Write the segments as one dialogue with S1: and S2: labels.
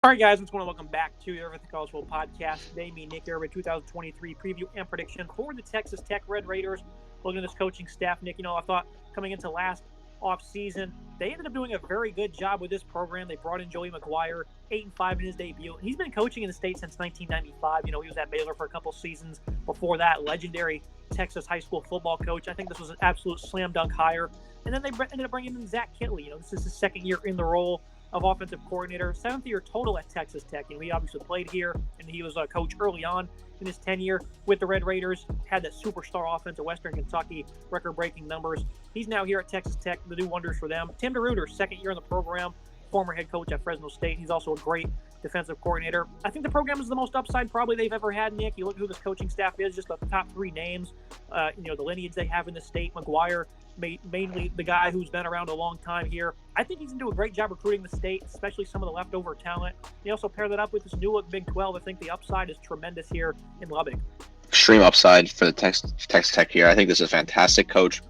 S1: All right, guys, I just want to welcome back to the Everything College Football Podcast. Today, me and Nick here with 2023 preview and prediction for the Texas Tech Red Raiders. Looking at this coaching staff, Nick, I thought coming into last offseason, they ended up doing a very good job with this program. They brought in Joey McGuire, 8-5 in his debut. He's been coaching in the state since 1995. He was at Baylor for a couple seasons. Before that, legendary Texas high school football coach. I think this was an absolute slam dunk hire. And then they ended up bringing in Zach Kitley. This is his second year in the role of offensive coordinator, seventh year total at Texas Tech. He obviously played here, and he was a coach early on in his tenure with the Red Raiders, had that superstar offense at Western Kentucky, record-breaking numbers. He's now here at Texas Tech to do wonders for them. Tim DeRuyter, second year in the program, former head coach at Fresno State. He's also a great defensive coordinator. I think the program is the most upside probably they've ever had, Nick. You look at who this coaching staff is, just the top three names, the lineage they have in the state. McGuire, mainly the guy who's been around a long time here. I think he's going to do a great job recruiting the state, especially some of the leftover talent. You also pair that up with this new look Big 12. I think the upside is tremendous here in Lubbock.
S2: Extreme upside for the Texas Tech here. I think this is a fantastic coach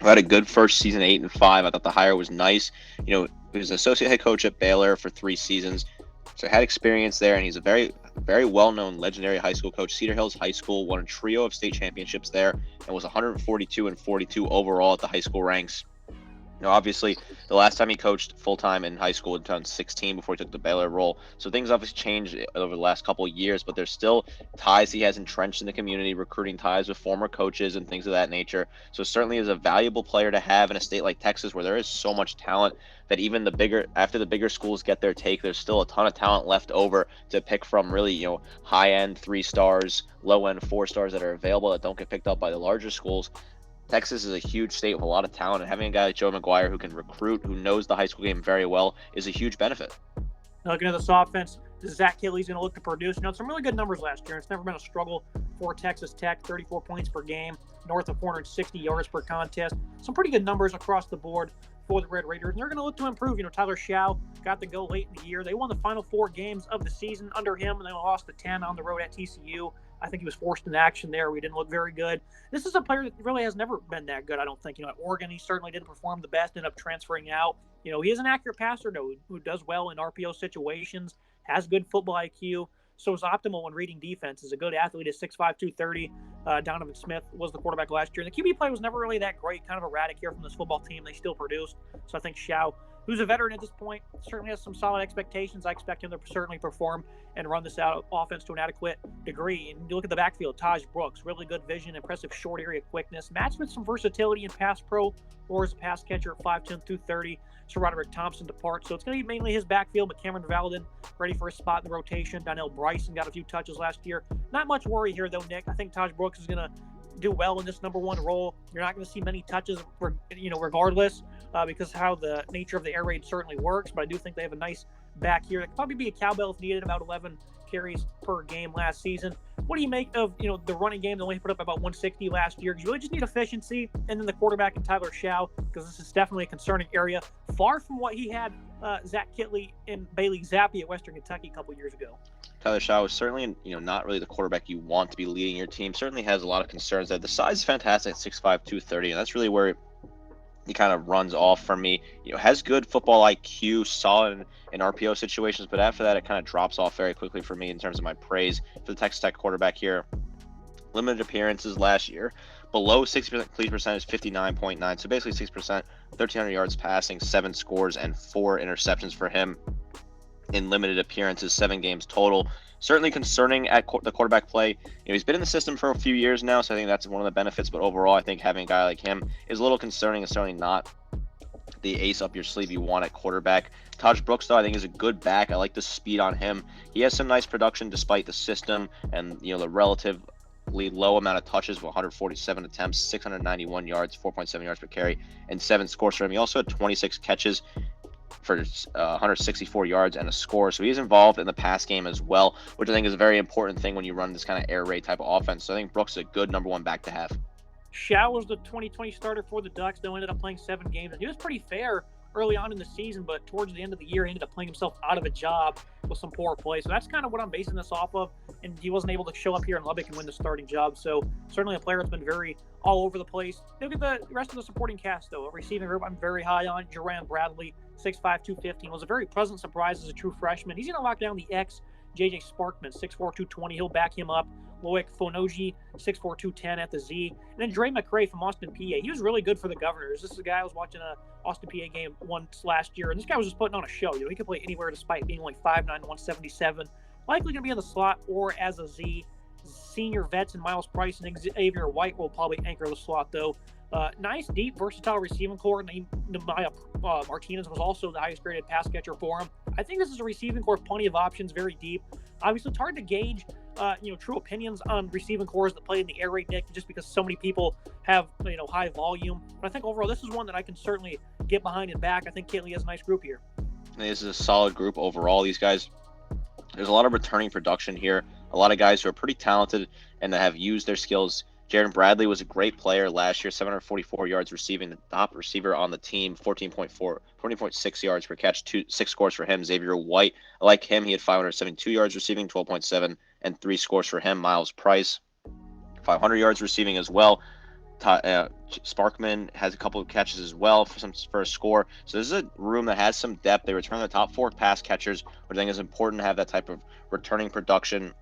S2: who had a good first season, 8-5. I thought the hire was nice. He was an associate head coach at Baylor for 3 seasons, so had experience there, and he's a very, very well-known, legendary high school coach. Cedar Hills High School won a trio of state championships there and was 142-42 overall at the high school ranks. Obviously, the last time he coached full-time in high school in 2016 before he took the Baylor role. So things obviously changed over the last couple of years, but there's still ties he has entrenched in the community, recruiting ties with former coaches and things of that nature. So certainly is a valuable player to have in a state like Texas where there is so much talent that even after the bigger schools get their take, there's still a ton of talent left over to pick from. Really, high-end 3 stars, low-end 4 stars that are available that don't get picked up by the larger schools. Texas is a huge state with a lot of talent, and having a guy like Joe McGuire who can recruit, who knows the high school game very well, is a huge benefit.
S1: Looking at this offense, Zach Kitley's going to look to produce. Some really good numbers last year. It's never been a struggle for Texas Tech, 34 points per game, north of 460 yards per contest. Some pretty good numbers across the board for the Red Raiders, and they're going to look to improve. Tyler Shao got to go late in the year. They won the final 4 games of the season under him, and they lost the 10 on the road at TCU. I think he was forced into action there. We didn't look very good. This is a player that really has never been that good, I don't think. At Oregon, he certainly didn't perform the best, ended up transferring out. He is an accurate passer, though, who does well in RPO situations, has good football IQ, so is optimal when reading defense. Is a good athlete at 6'5", 230. Donovan Smith was the quarterback last year. And the QB play was never really that great, kind of erratic here from this football team. They still produced. So I think Shao, who's a veteran at this point, certainly has some solid expectations. I expect him to certainly perform and run this offense to an adequate degree. And you look at the backfield, Taj Brooks, really good vision, impressive short area quickness, matched with some versatility in pass pro or as a pass catcher at 5'10", 230. So Roderick Thompson departs. So it's going to be mainly his backfield, but Cameron Valden ready for a spot in the rotation. Donnell Bryson got a few touches last year. Not much worry here, though, Nick. I think Taj Brooks is going to do well in this number 1 role. You're not going to see many touches, regardless, because of how the nature of the air raid certainly works. But I do think they have a nice back here. That could probably be a cowbell if needed, about 11 carries per game last season. What do you make of, the running game? They only put up about 160 last year. You really just need efficiency, and then the quarterback and Tyler Shao, because this is definitely a concerning area. Far from what he had Zach Kitley and Bailey Zappi at Western Kentucky a couple years ago.
S2: Tyler Shao is certainly, not really the quarterback you want to be leading your team. Certainly has a lot of concerns there. The size is fantastic at 6'5", 230, and that's really where he kind of runs off for me. Has good football IQ, solid in RPO situations, but after that, it kind of drops off very quickly for me in terms of my praise for the Texas Tech quarterback here. Limited appearances last year, below 60% completion percentage, 59.9, so basically 6%, 1,300 yards passing, 7 scores, and 4 interceptions for him in limited appearances, 7 games total. Certainly concerning at the quarterback play. He's been in the system for a few years now, so I think that's one of the benefits. But overall, I think having a guy like him is a little concerning. It's certainly not the ace up your sleeve you want at quarterback. Taj Brooks, though, I think is a good back. I like the speed on him. He has some nice production despite the system and the relatively low amount of touches, 147 attempts, 691 yards, 4.7 yards per carry, and 7 scores for him. He also had 26 catches for 164 yards and a score. So he's involved in the pass game as well, which I think is a very important thing when you run this kind of air raid type of offense. So I think Brooks is a good number 1 back to have.
S1: Shao was the 2020 starter for the Ducks, though ended up playing 7 games. And he was pretty fair early on in the season, but towards the end of the year, he ended up playing himself out of a job with some poor play. So that's kind of what I'm basing this off of. And he wasn't able to show up here in Lubbock and win the starting job. So certainly a player that's been very all over the place. Look at the rest of the supporting cast, though. A receiving group I'm very high on. Jerran Bradley, 6'5", 215. Was a very pleasant surprise as a true freshman. He's going to lock down the J.J. Sparkman, 6'4", 220. He'll back him up. Loic Fonoji, 6'4", 210 at the Z. And then Dre McCray from Austin, PA. He was really good for the Governors. This is a guy I was watching a Austin, PA game once last year, and this guy was just putting on a show. He could play anywhere despite being only 5'9", 177. Likely going to be in the slot or as a Z. Senior vets and Miles Price and Xavier White will probably anchor the slot, though. Nice, deep, versatile receiving core. Nehemiah Martinez was also the highest graded pass catcher for him. I think this is a receiving core, plenty of options, very deep. Obviously, it's hard to gauge, true opinions on receiving cores that play in the air raid, Nick, just because so many people have, high volume. But I think overall, this is one that I can certainly get behind and back. I think Kitley has a nice group here.
S2: This is a solid group overall. These guys, there's a lot of returning production here. A lot of guys who are pretty talented and that have used their skills. Jaron Bradley was a great player last year, 744 yards receiving, the top receiver on the team, 14.6 yards per catch, 6 scores for him. Xavier White, I like him. He had 572 yards receiving, 12.7, and 3 scores for him. Miles Price, 500 yards receiving as well. Sparkman has a couple of catches as well for a score. So this is a room that has some depth. They return the top 4 pass catchers, which I think is important to have that type of returning production.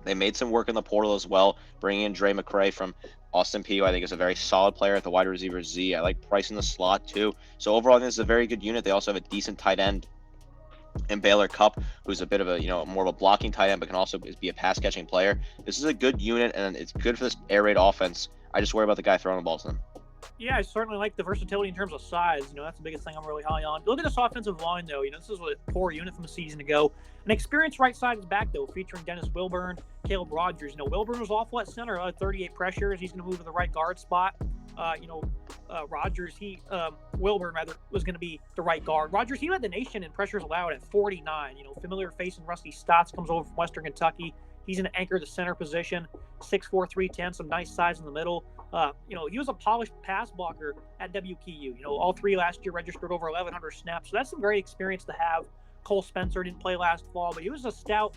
S2: They made some work in the portal as well, bringing in Dre McCray from Austin Peay, I think is a very solid player at the wide receiver Z. I like Price in the slot too. So overall, I think this is a very good unit. They also have a decent tight end in Baylor Cup, who's a bit of a, more of a blocking tight end, but can also be a pass catching player. This is a good unit, and it's good for this air raid offense. I just worry about the guy throwing the ball to them.
S1: Yeah, I certainly like the versatility in terms of size. That's the biggest thing I'm really high on. Look at this offensive line, though. This is a poor unit from a season ago. An experienced right side is back, though, featuring Dennis Wilburn, Caleb Rogers. Wilburn was awful at center, 38 pressures. He's going to move to the right guard spot. Rogers, Wilburn, rather, was going to be the right guard. Rogers, he led the nation in pressures allowed at 49. Familiar face in Rusty Stotts comes over from Western Kentucky. He's going to anchor the center position, 6'4", 310, some nice size in the middle. He was a polished pass blocker at WKU. All 3 last year registered over 1,100 snaps. So that's some great experience to have. Cole Spencer didn't play last fall, but he was a stout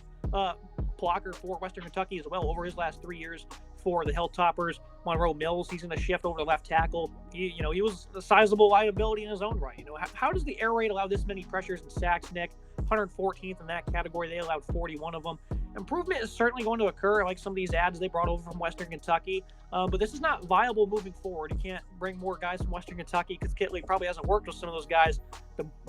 S1: blocker for Western Kentucky as well over his last 3 years for the Hilltoppers. Monroe Mills, he's going to shift over to left tackle. He was a sizable liability in his own right. How does the air raid allow this many pressures and sacks, Nick? 114th in that category. They allowed 41 of them. Improvement is certainly going to occur. I like some of these ads they brought over from Western Kentucky, but this is not viable moving forward. You can't bring more guys from Western Kentucky because Kitley probably hasn't worked with some of those guys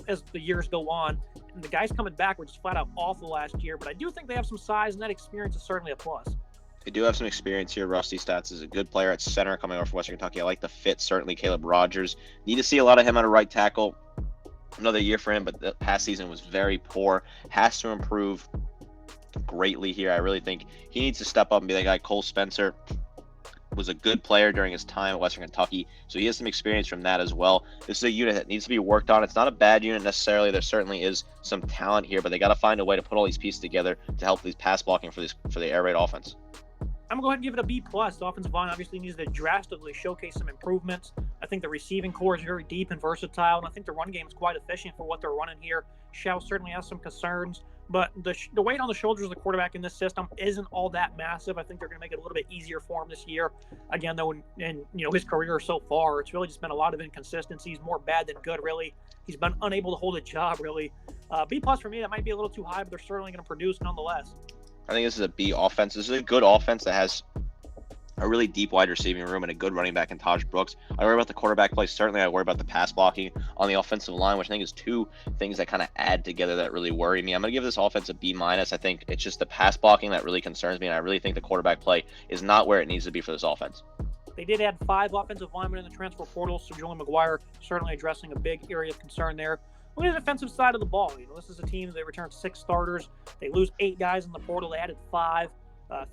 S1: as the years go on. And the guys coming back were just flat out awful last year, but I do think they have some size, and that experience is certainly a plus.
S2: They do have some experience here. Rusty Stats is a good player at center coming over from Western Kentucky. I like the fit, certainly. Caleb Rogers. Need to see a lot of him at a right tackle. Another year for him, but the past season was very poor. Has to improve greatly here. I really think he needs to step up and be that guy. Cole Spencer was a good player during his time at Western Kentucky, so he has some experience from that as well. This is a unit that needs to be worked on. It's not a bad unit necessarily. There certainly is some talent here, but they got to find a way to put all these pieces together to help these pass blocking for the air raid offense.
S1: I'm going to go ahead and give it a B+. The offensive line obviously needs to drastically showcase some improvements. I think the receiving core is very deep and versatile, and I think the run game is quite efficient for what they're running here. Shao certainly has some concerns, but the weight on the shoulders of the quarterback in this system isn't all that massive. I think they're going to make it a little bit easier for him this year. Again, though, in his career so far, it's really just been a lot of inconsistencies, more bad than good, really. He's been unable to hold a job, really. B+ for me, that might be a little too high, but they're certainly going to produce nonetheless.
S2: I think this is a B offense. This is a good offense that has a really deep wide receiving room and a good running back in Taj Brooks. I worry about the quarterback play. Certainly, I worry about the pass blocking on the offensive line, which I think is 2 things that kind of add together that really worry me. I'm going to give this offense a B-. I think it's just the pass blocking that really concerns me, and I really think the quarterback play is not where it needs to be for this offense.
S1: They did add 5 offensive linemen in the transfer portal, so Julian McGuire certainly addressing a big area of concern there. Look at the defensive side of the ball. This is a team that returned 6 starters. They lose 8 guys in the portal. They added 5.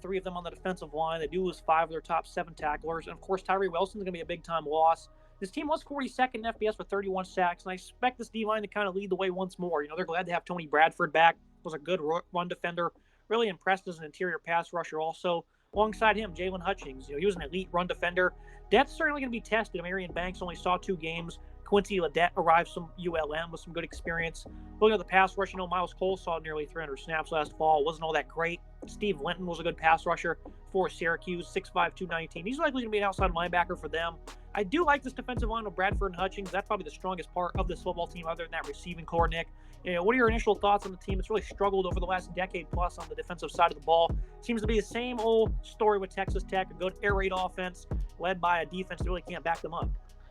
S1: 3 of them on the defensive line. They do lose 5 of their top 7 tacklers. And, of course, Tyree Wilson's going to be a big-time loss. This team was 42nd in FBS with 31 sacks, and I expect this D-line to kind of lead the way once more. They're glad to have Tony Bradford back. Was a good run defender. Really impressed as an interior pass rusher also. Alongside him, Jalen Hutchings. He was an elite run defender. Depth's certainly going to be tested. Marion Banks only saw 2 games. Quincy Ledette arrives from ULM with some good experience. Looking at the pass rush, Miles Cole saw nearly 300 snaps last fall. Wasn't all that great. Steve Linton was a good pass rusher for Syracuse, 6'5", 219. He's likely going to be an outside linebacker for them. I do like this defensive line with Bradford and Hutchings. That's probably the strongest part of this football team other than that receiving core, Nick. What are your initial thoughts on the team? It's really struggled over the last decade plus on the defensive side of the ball. Seems to be the same old story with Texas Tech, a good air raid offense led by a defense that really can't back them up.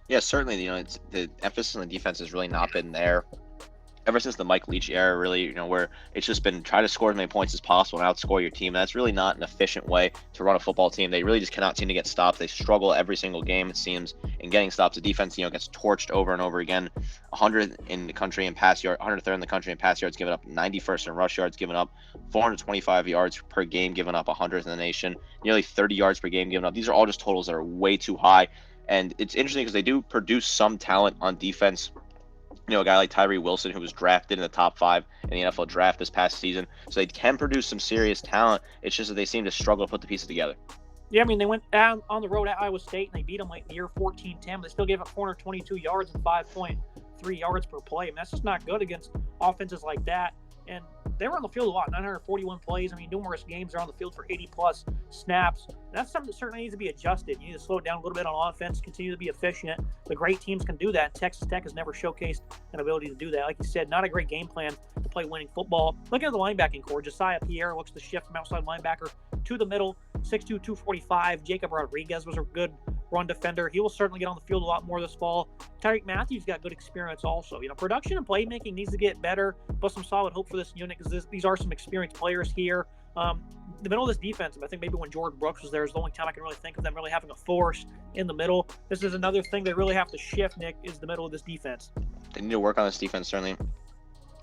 S2: Yeah, certainly. It's the emphasis on the defense has really not been there ever since the Mike Leach era, really, where it's just been try to score as many points as possible and outscore your team. That's really not an efficient way to run a football team. They really just cannot seem to get stops. They struggle every single game, it seems, in getting stops. The defense, gets torched over and over again. 100 in the country in pass yard, 103rd in the country in pass yards given up, 91st in rush yards given up, 425 yards per game given up, 100th in the nation, nearly 30 yards per game given up. These are all just totals that are way too high. And it's interesting because they do produce some talent on defense. A guy like Tyree Wilson, who was drafted in the top 5 in the NFL draft this past season. So they can produce some serious talent. It's just that they seem to struggle to put the pieces together.
S1: Yeah, I mean, they went down on the road at Iowa State, and they beat them like near 14-10. They still gave up 422 yards and 5.3 yards per play. I mean, that's just not good against offenses like that. And they were on the field a lot, 941 plays. I mean, numerous games. They're on the field for 80-plus snaps. That's something that certainly needs to be adjusted. You need to slow it down a little bit on offense, continue to be efficient. The great teams can do that. Texas Tech has never showcased an ability to do that. Like you said, not a great game plan to play winning football. Look at the linebacking core. Josiah Pierre looks to shift from outside linebacker to the middle, 6'2", 245. Jacob Rodriguez was a good run defender. He will certainly get on the field a lot more this fall. Tyreek Matthews got good experience also. Production and playmaking needs to get better, but some solid hope for this unit because these are some experienced players here. The middle of this defense, I think maybe when Jordan Brooks was there is the only time I can really think of them really having a force in the middle. This is another thing they really have to shift, Nick, is the middle of this defense.
S2: They need to work on this defense, certainly.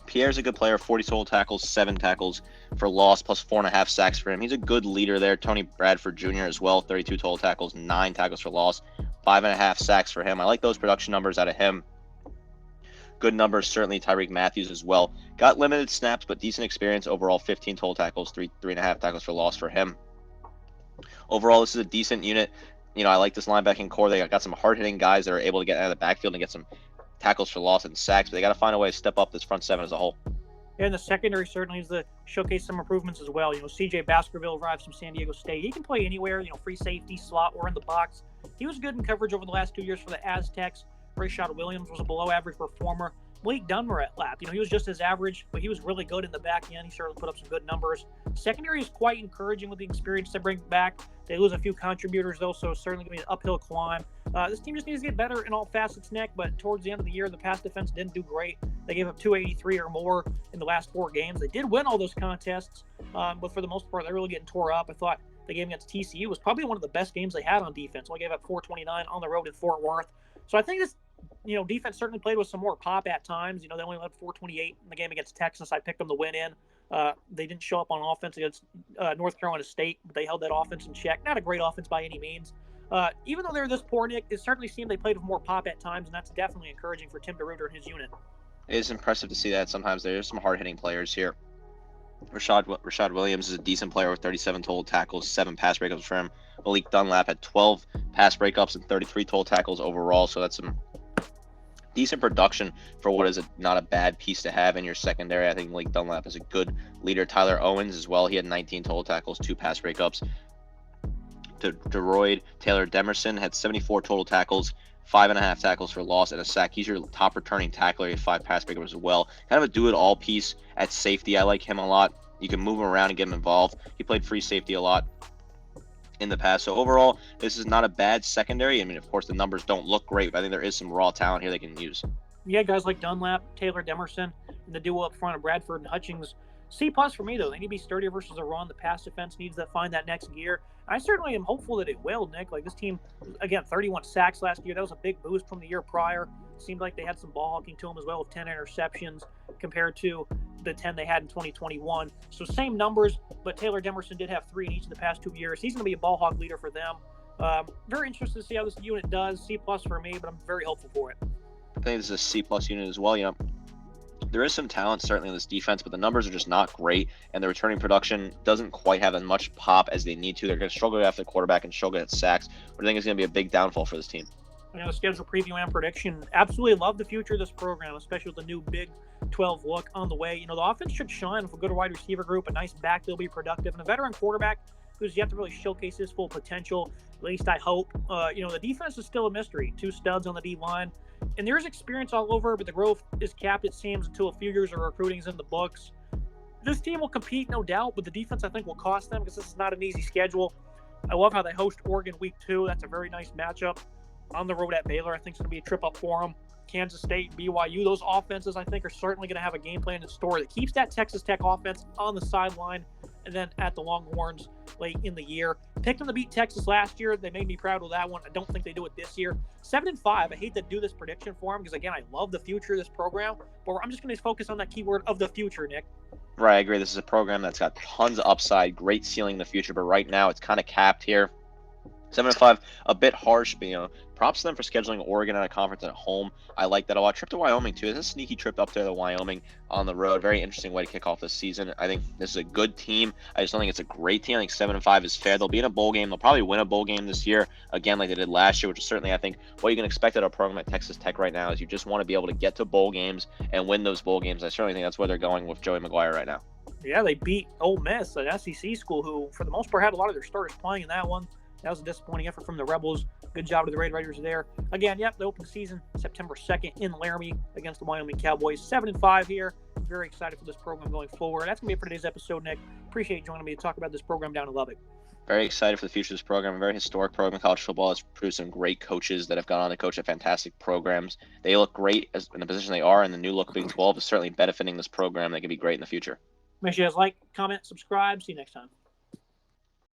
S2: Pierre's a good player, 40 total tackles, 7 tackles for loss, plus 4.5 sacks for him. He's a good leader there. Tony Bradford Jr. as well, 32 total tackles, 9 tackles for loss, 5.5 sacks for him. I like those production numbers out of him. Good numbers, certainly Tyreek Matthews as well. Got limited snaps, but decent experience overall, 15 total tackles, 3.5 tackles for loss for him. Overall, this is a decent unit. I like this linebacking core. They got some hard-hitting guys that are able to get out of the backfield and get some tackles for loss and sacks, but they got to find a way to step up this front seven as a whole.
S1: And the secondary certainly needs to showcase some improvements as well. CJ Baskerville arrives from San Diego State. He can play anywhere, free safety, slot, or in the box. He was good in coverage over the last 2 years for the Aztecs. Rashad Williams was a below-average performer. Malik Dunmer at lap. He was just as average, but he was really good in the back end. He certainly put up some good numbers. Secondary is quite encouraging with the experience they bring back. They lose a few contributors, though, so it's certainly going to be an uphill climb. This team just needs to get better in all facets, Nick, but towards the end of the year, the pass defense didn't do great. They gave up 283 or more in the last 4 games. They did win all those contests, but for the most part, they're really getting tore up. I thought the game against TCU was probably one of the best games they had on defense. Only gave up 429 on the road in Fort Worth. So I think this defense certainly played with some more pop at times. They only led 428 in the game against Texas. I picked them to win in. They didn't show up on offense against North Carolina State, but they held that offense in check. Not a great offense by any means. Even though they're this poor, Nick, it certainly seemed they played with more pop at times, and that's definitely encouraging for Tim DeRuyter and his unit.
S2: It is impressive to see that. Sometimes there's some hard-hitting players here. Rashad Williams is a decent player with 37 total tackles, 7 pass breakups for him. Malik Dunlap had 12 pass breakups and 33 total tackles overall, so that's some decent production for what is not a bad piece to have in your secondary. I think Malik Dunlap is a good leader. Tyler Owens as well. He had 19 total tackles, 2 pass breakups. DeRoyd Taylor Demerson had 74 total tackles, 5.5 tackles for loss, and a sack. He's your top returning tackler. He had 5 pass breakups as well. Kind of a do-it-all piece at safety. I like him a lot. You can move him around and get him involved. He played free safety a lot in the past. So overall, this is not a bad secondary. I mean, of course, the numbers don't look great, but I think there is some raw talent here they can use.
S1: Yeah, guys like Dunlap, Taylor Demerson, and the duo up front of Bradford and Hutchings. C+ for me, though. They need to be sturdier versus a run. The pass defense needs to find that next gear. I certainly am hopeful that it will, Nick. Like, this team, again, 31 sacks last year. That was a big boost from the year prior. It seemed like they had some ball hawking to them as well with 10 interceptions compared to the 10 they had in 2021. So same numbers, but Taylor Demerson did have 3 in each of the past 2 years. He's going to be a ball hawk leader for them. Very interested to see how this unit does. C+ for me, but I'm very hopeful for it.
S2: I think this is a C+ unit as well. There is some talent certainly in this defense, but the numbers are just not great, and the returning production doesn't quite have as much pop as they need to. They're going to struggle after the quarterback and struggle at sacks, but I think it's going to be a big downfall for this team.
S1: The schedule preview and prediction. Absolutely love the future of this program, especially with the new Big 12 look on the way. The offense should shine with a good wide receiver group, a nice back that'll be productive, and a veteran quarterback who's yet to really showcase his full potential. At least I hope. The defense is still a mystery. 2 studs on the D line, and there's experience all over, but the growth is capped, it seems, until a few years of recruiting is in the books. This team will compete, no doubt, but the defense, I think, will cost them because this is not an easy schedule. I love how they host Oregon week 2. That's a very nice matchup. On the road at Baylor, I think it's going to be a trip up for them. Kansas State, BYU, those offenses, I think, are certainly going to have a game plan in store that keeps that Texas Tech offense on the sideline and then at the Longhorns late in the year. Picked them to beat Texas last year. They made me proud with that one. I don't think they do it this year. 7-5. I hate to do this prediction for them because, again, I love the future of this program, but I'm just going to focus on that keyword of the future, Nick.
S2: Right, I agree. This is a program that's got tons of upside, great ceiling in the future, but right now it's kind of capped here. 7-5, a bit harsh, but props to them for scheduling Oregon at a conference at home. I like that a lot. Trip to Wyoming too. It's a sneaky trip up there to Wyoming on the road. Very interesting way to kick off this season. I think this is a good team. I just don't think it's a great team. I think 7-5 is fair. They'll be in a bowl game. They'll probably win a bowl game this year again, like they did last year, which is certainly I think what you can expect at a program at Texas Tech right now. Is you just want to be able to get to bowl games and win those bowl games. I certainly think that's where they're going with Joey McGuire right now.
S1: Yeah, they beat Ole Miss, an SEC school who, for the most part, had a lot of their starters playing in that one. That was a disappointing effort from the Rebels. Good job to the Red Raiders there. Again, the open season, September 2nd in Laramie against the Wyoming Cowboys. 7-5 here. Very excited for this program going forward. That's going to be it for today's episode, Nick. Appreciate you joining me to talk about this program down in Lubbock.
S2: Very excited for the future of this program. A very historic program in college football. It's produced some great coaches that have gone on to coach at fantastic programs. They look great in the position they are, and the new look of Big 12 is certainly benefiting this program. They can be great in the future.
S1: Make sure you guys like, comment, subscribe. See you next time.